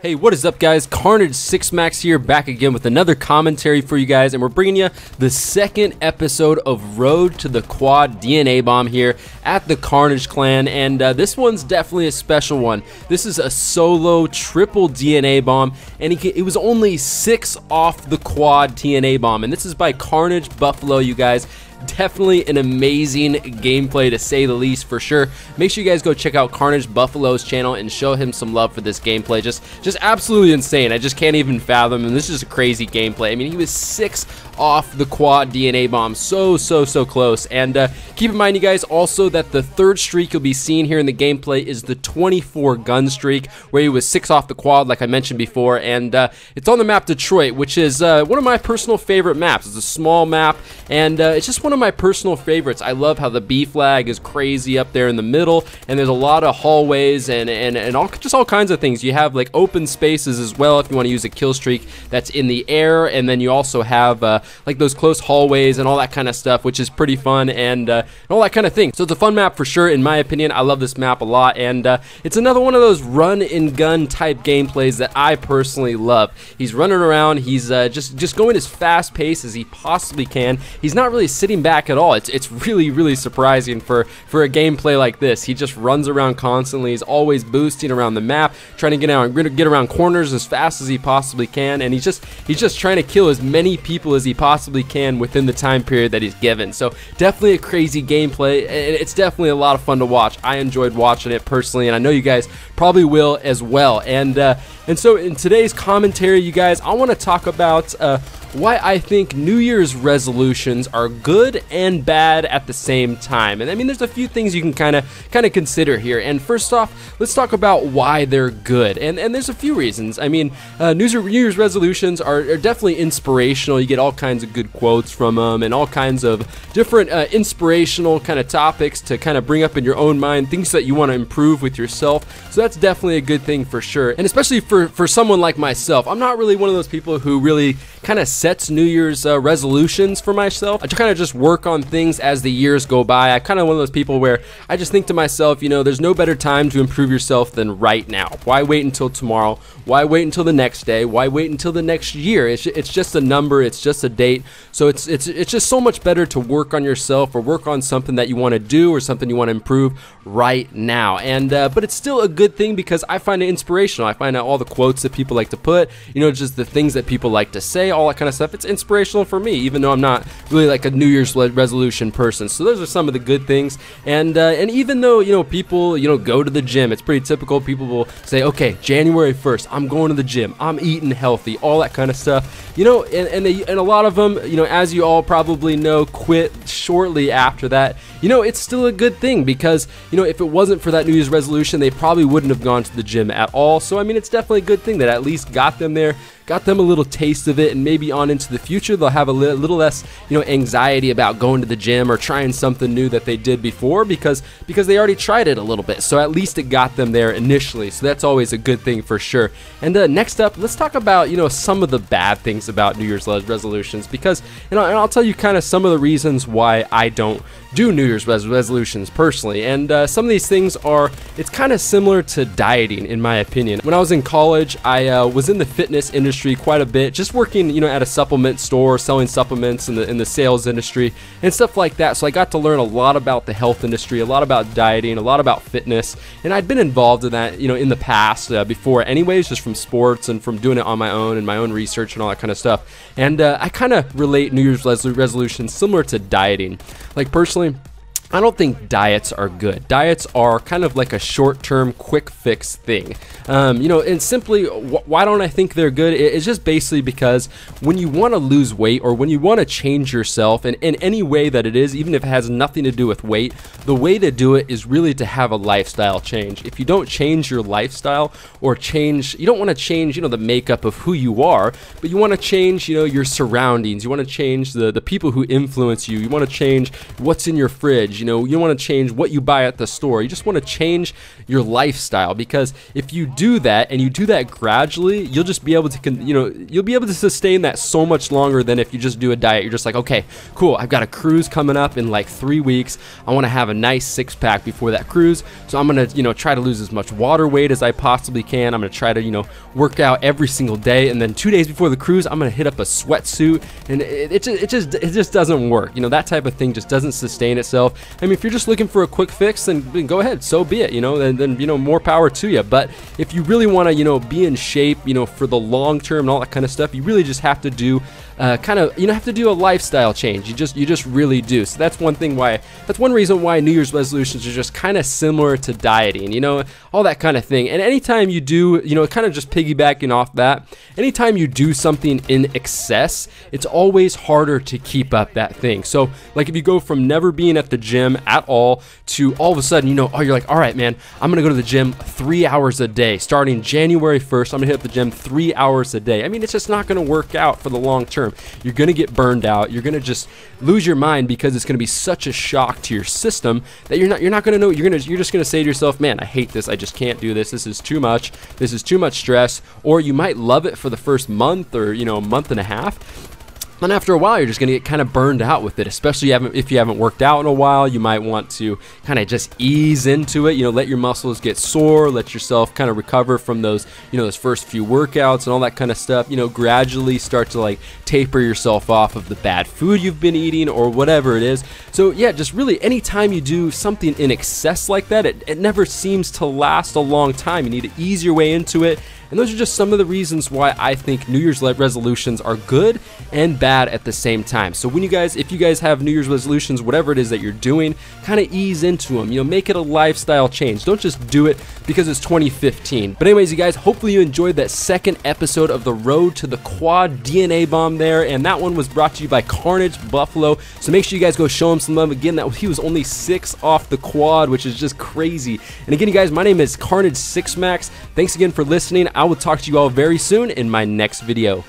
Hey, what is up, guys? Carnage 6 Max here, back again with another commentary for you guys, and we're bringing you the second episode of Road to the Quad DNA Bomb here at the Carnage clan, and this one's definitely a special one. This is a solo triple DNA bomb, and it was only 6 off the quad DNA bomb, and this is by Carnage Buffalo, you guys. Definitely an amazing gameplay, to say the least, for sure. Make sure you guys go check out Carnage Buffalo's channel and show him some love for this gameplay. Just absolutely insane. I just can't even fathom, and this is a crazy gameplay. I mean, he was 6 off the quad DNA bomb, so close. And keep in mind, you guys, also that the third streak you'll be seeing here in the gameplay is the 24 gun streak, where he was 6 off the quad, like I mentioned before. And it's on the map Detroit, which is one of my personal favorite maps. It's a small map, and it's just one of my personal favorites. I love how the B flag is crazy up there in the middle, and there's a lot of hallways and all kinds of things. You have like open spaces as well if you want to use a kill streak that's in the air, and then you also have like those close hallways and all that kind of stuff, which is pretty fun, and all that kind of thing. So it's a fun map for sure, in my opinion. I love this map a lot, and it's another one of those run and gun type gameplays that I personally love. He's running around, he's just going as fast paced as he possibly can. He's not really sitting back at all. It's really surprising for a gameplay like this. He just runs around constantly. He's always boosting around the map, trying to get around corners as fast as he possibly can, and he's just trying to kill as many people as he possibly can within the time period that he's given. So definitely a crazy gameplay, and it's definitely a lot of fun to watch. I enjoyed watching it personally, and I know you guys probably will as well. And so in today's commentary, you guys, I want to talk about why I think New Year's resolutions are good and bad at the same time. And I mean, there's a few things you can kind of consider here. And first off, let's talk about why they're good. And there's a few reasons. I mean, New Year's resolutions are definitely inspirational. You get all kinds of good quotes from them, and all kinds of different inspirational kind of topics to kind of bring up in your own mind, things that you want to improve with yourself. So that's definitely a good thing for sure. And especially for someone like myself, I'm not really one of those people who really kind of sets New Year's resolutions for myself. I kind of just work on things as the years go by. I'm kind of one of those people where I just think to myself, you know, there's no better time to improve yourself than right now. Why wait until tomorrow? Why wait until the next day? Why wait until the next year? It's just a number. It's just a date. So it's just so much better to work on yourself, or work on something that you want to do, or something you want to improve right now. And but it's still a good thing, because I find it inspirational. I find out all the quotes that people like to put, you know, just the things that people like to say, all that kind of stuff. It's inspirational for me, even though I'm not really like a New Year's resolution person. So those are some of the good things. And even though, you know, people, you know, go to the gym, it's pretty typical. People will say, okay, January 1st, I'm going to the gym, I'm eating healthy, all that kind of stuff, you know, and a lot of them, you know, as you all probably know, quit shortly after that. You know, it's still a good thing, because, you know, if it wasn't for that New Year's resolution, they probably wouldn't have gone to the gym at all. So I mean, it's definitely a good thing that at least got them there, got them a little taste of it, and maybe on into the future they'll have a little less, you know, anxiety about going to the gym or trying something new that they did before, because they already tried it a little bit. So at least it got them there initially. So that's always a good thing for sure. And next up, let's talk about, you know, some of the bad things about New Year's resolutions, because, you know, and I'll tell you kind of some of the reasons why I don't do New Year's resolutions personally. And some of these things are, it's kind of similar to dieting, in my opinion. When I was in college, I was in the fitness industry quite a bit, just working, you know, at a supplement store, selling supplements in the sales industry and stuff like that. So I got to learn a lot about the health industry, a lot about dieting, a lot about fitness, and I'd been involved in that, you know, in the past before anyways, just from sports and from doing it on my own and my own research and all that kind of stuff. And I kind of relate New Year's resolutions similar to dieting. Like personally, I don't think diets are good. Diets are kind of like a short-term, quick fix thing. You know, and simply, why don't I think they're good? It's just basically because when you want to lose weight, or when you want to change yourself in any way that it is, even if it has nothing to do with weight, the way to do it is really to have a lifestyle change. If you don't change your lifestyle, or you don't want to change, you know, the makeup of who you are, but you want to change, you know, your surroundings. You want to change the people who influence you. You want to change what's in your fridge. change, you know, you don't want to change what you buy at the store. You just want to change your lifestyle, because if you do that and you do that gradually, you'll just be able to, you know, you'll be able to sustain that so much longer than if you just do a diet. You're just like, okay, cool, I've got a cruise coming up in like 3 weeks. I want to have a nice six-pack before that cruise, so I'm gonna, you know, try to lose as much water weight as I possibly can. I'm gonna try to, you know, work out every single day, and then 2 days before the cruise, I'm gonna hit up a sweatsuit, and it just doesn't work. You know, that type of thing just doesn't sustain itself. I mean, if you're just looking for a quick fix, then go ahead, so be it. You know, and then, you know, more power to you. But if you really want to, you know, be in shape, you know, for the long term and all that kind of stuff, you really just have to do have to do a lifestyle change. You just really do. So that's one reason why New Year's resolutions are just kind of similar to dieting, you know, all that kind of thing. And anytime you do, you know, kind of just piggybacking off that, anytime you do something in excess, it's always harder to keep up that thing. So like if you go from never being at the gym at all to all of a sudden, you know, oh, you're like, all right, man, I'm gonna go to the gym 3 hours a day. Starting January 1st, I'm gonna hit up the gym 3 hours a day. I mean, it's just not gonna work out for the long term. You're gonna get burned out. You're gonna just lose your mind, because it's gonna be such a shock to your system that you're not gonna know. You're just gonna say to yourself, man, I hate this. I just can't do this. This is too much. This is too much stress. Or you might love it for the first month, or, you know, a month and a half. And after a while, you're just going to get kind of burned out with it, especially if you haven't worked out in a while. You might want to kind of just ease into it, you know, let your muscles get sore, let yourself kind of recover from those, you know, those first few workouts and all that kind of stuff. You know, gradually start to like taper yourself off of the bad food you've been eating or whatever it is. So yeah, just really anytime you do something in excess like that, it never seems to last a long time. You need to ease your way into it. And those are just some of the reasons why I think New Year's resolutions are good and bad at the same time. So if you guys have New Year's resolutions, whatever it is that you're doing, kind of ease into them. You know, make it a lifestyle change. Don't just do it because it's 2015. But anyways, you guys, hopefully you enjoyed that second episode of the Road to the Quad DNA Bomb there. And that one was brought to you by KARNAGE Buffalo. So make sure you guys go show him some love. Again, he was only 6 off the quad, which is just crazy. And again, you guys, my name is KARNAGE 6 Max. Thanks again for listening. I will talk to you all very soon in my next video.